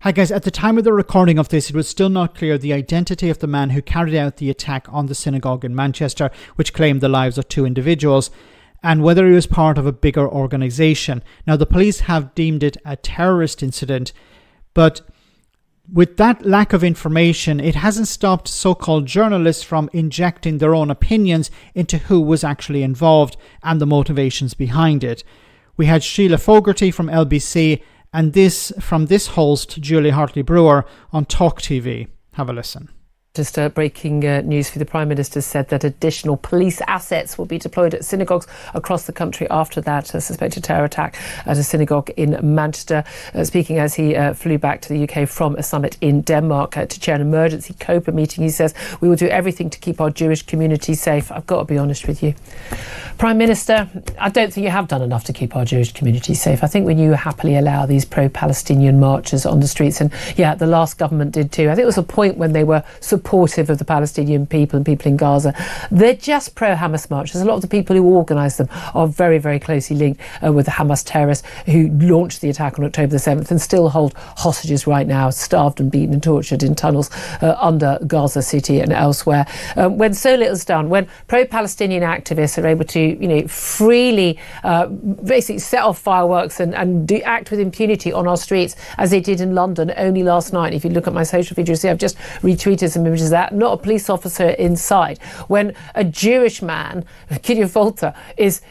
Hi guys, at the time of the recording of this, it was still not clear the identity of the man who carried out the attack on the synagogue in Manchester, which claimed the lives of 2 individuals, and whether he was part of a bigger organisation. Now, the police have deemed it a terrorist incident, but with that lack of information, it hasn't stopped so-called journalists from injecting their own opinions into who was actually involved and the motivations behind it. We had Sheila Fogarty from LBC, and this from this host, Julia Hartely-Brewer, on Talk TV. Have a listen. Just breaking news for the Prime Minister said that additional police assets will be deployed at synagogues across the country after that suspected terror attack at a synagogue in Manchester. Speaking as he flew back to the UK from a summit in Denmark to chair an emergency COPA meeting, he says, "We will do everything to keep our Jewish community safe." I've got to be honest with you, Prime Minister, I don't think you have done enough to keep our Jewish community safe. I think when you happily allow these pro-Palestinian marches on the streets, and yeah, the last government did too. I think it was a point when they were supportive of the Palestinian people and people in Gaza. They're just pro-Hamas marches. A lot of the people who organise them are very, very closely linked with the Hamas terrorists who launched the attack on October the 7th and still hold hostages right now, starved and beaten and tortured in tunnels under Gaza City and elsewhere. When so little is done, when pro-Palestinian activists are able to freely basically set off fireworks and act with impunity on our streets, as they did in London only last night. If you look at my social feed, you'll see I've just retweeted some images of that. Not a police officer inside. When a Jewish man, Gideon Volta, is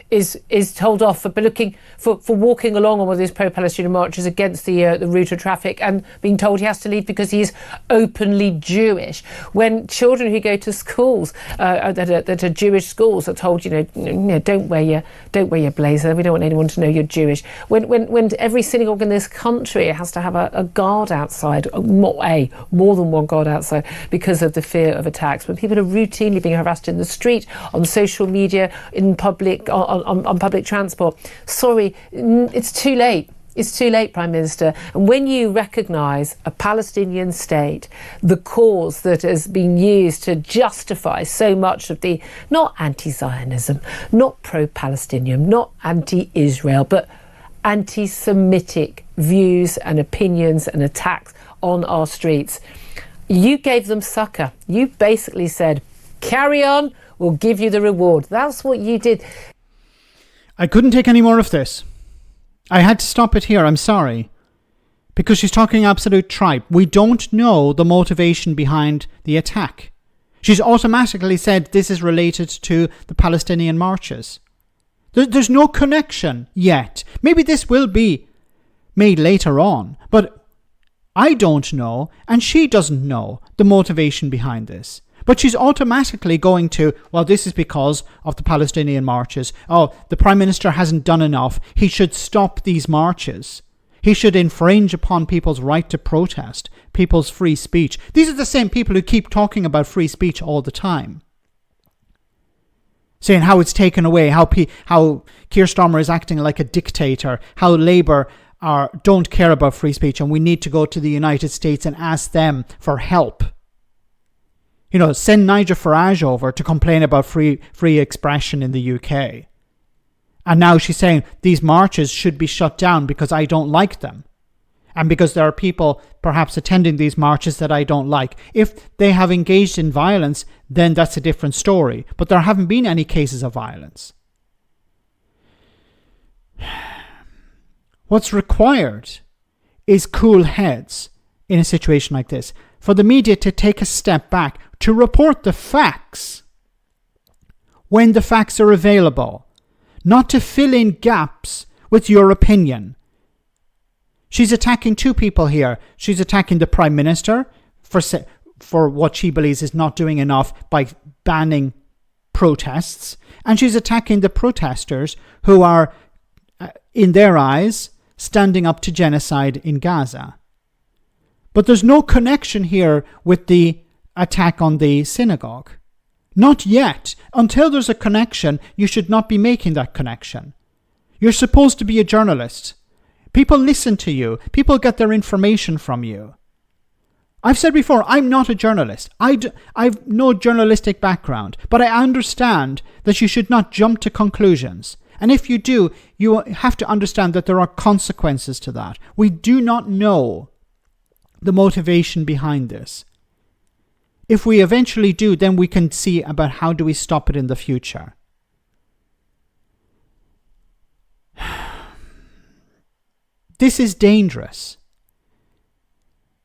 told off for walking along on one of these pro-Palestinian marches against the route of traffic and being told he has to leave because he is openly Jewish. When children who go to schools that are Jewish schools are told, don't wear your blazer. We don't want anyone to know you're Jewish. When every synagogue in this country has to have a guard outside, more than one guard outside because of the fear of attacks. When people are routinely being harassed in the street, on social media, in public, on public transport. Sorry, it's too late. It's too late, Prime Minister. And when you recognise a Palestinian state, the cause that has been used to justify so much of the, not anti-Zionism, not pro-Palestinian, not anti-Israel, but anti-Semitic views and opinions and attacks on our streets, you gave them succor. You basically said, carry on, we'll give you the reward. That's what you did. I couldn't take any more of this. I had to stop it here, I'm sorry. Because she's talking absolute tripe. We don't know the motivation behind the attack. She's automatically said this is related to the Palestinian marches. There's no connection yet. Maybe this will be made later on, but I don't know, and she doesn't know the motivation behind this. But she's automatically going to, well, this is because of the Palestinian marches. Oh, the Prime Minister hasn't done enough. He should stop these marches. He should infringe upon people's right to protest, people's free speech. These are the same people who keep talking about free speech all the time. Saying how it's taken away, how Keir Starmer is acting like a dictator, how Labour don't care about free speech and we need to go to the United States and ask them for help. Send Nigel Farage over to complain about free expression in the UK. And now she's saying these marches should be shut down because I don't like them. And because there are people perhaps attending these marches that I don't like. If they have engaged in violence, then that's a different story. But there haven't been any cases of violence. What's required is cool heads in a situation like this. For the media to take a step back, to report the facts when the facts are available, not to fill in gaps with your opinion. She's attacking 2 people here. She's attacking the Prime Minister for what she believes is not doing enough by banning protests, and she's attacking the protesters who are, in their eyes, standing up to genocide in Gaza. But there's no connection here with the attack on the synagogue. Not yet. Until there's a connection, you should not be making that connection. You're supposed to be a journalist. People listen to you. People get their information from you. I've said before, I'm not a journalist. I've no journalistic background, but I understand that you should not jump to conclusions. And if you do, you have to understand that there are consequences to that. We do not know the motivation behind this. If we eventually do, then we can see about how do we stop it in the future. This is dangerous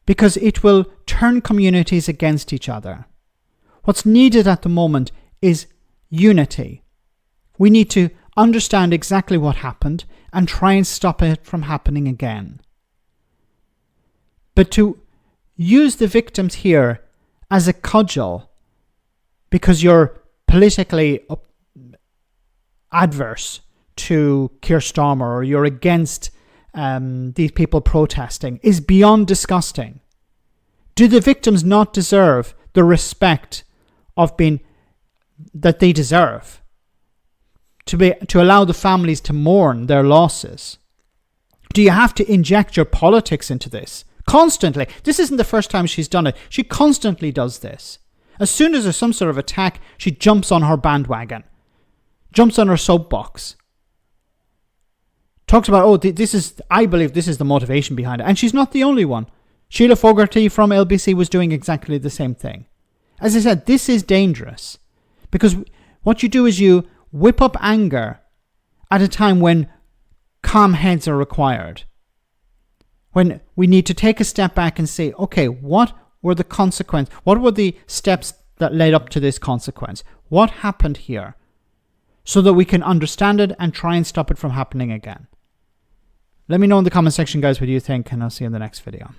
because it will turn communities against each other. What's needed at the moment is unity. We need to understand exactly what happened and try and stop it from happening again. But to use the victims here as a cudgel because you're politically adverse to Keir Starmer or you're against these people protesting is beyond disgusting. Do the victims not deserve the respect that they deserve? To allow the families to mourn their losses? Do you have to inject your politics into this? Constantly. This isn't the first time she's done it. She constantly does this. As soon as there's some sort of attack, she jumps on her bandwagon. Jumps on her soapbox. Talks about, I believe this is the motivation behind it. And she's not the only one. Sheila Fogarty from LBC was doing exactly the same thing. As I said, this is dangerous. Because what you do is you whip up anger at a time when calm heads are required. When we need to take a step back and say, okay, what were the consequences? What were the steps that led up to this consequence? What happened here? So that we can understand it and try and stop it from happening again. Let me know in the comment section, guys, what you think, and I'll see you in the next video.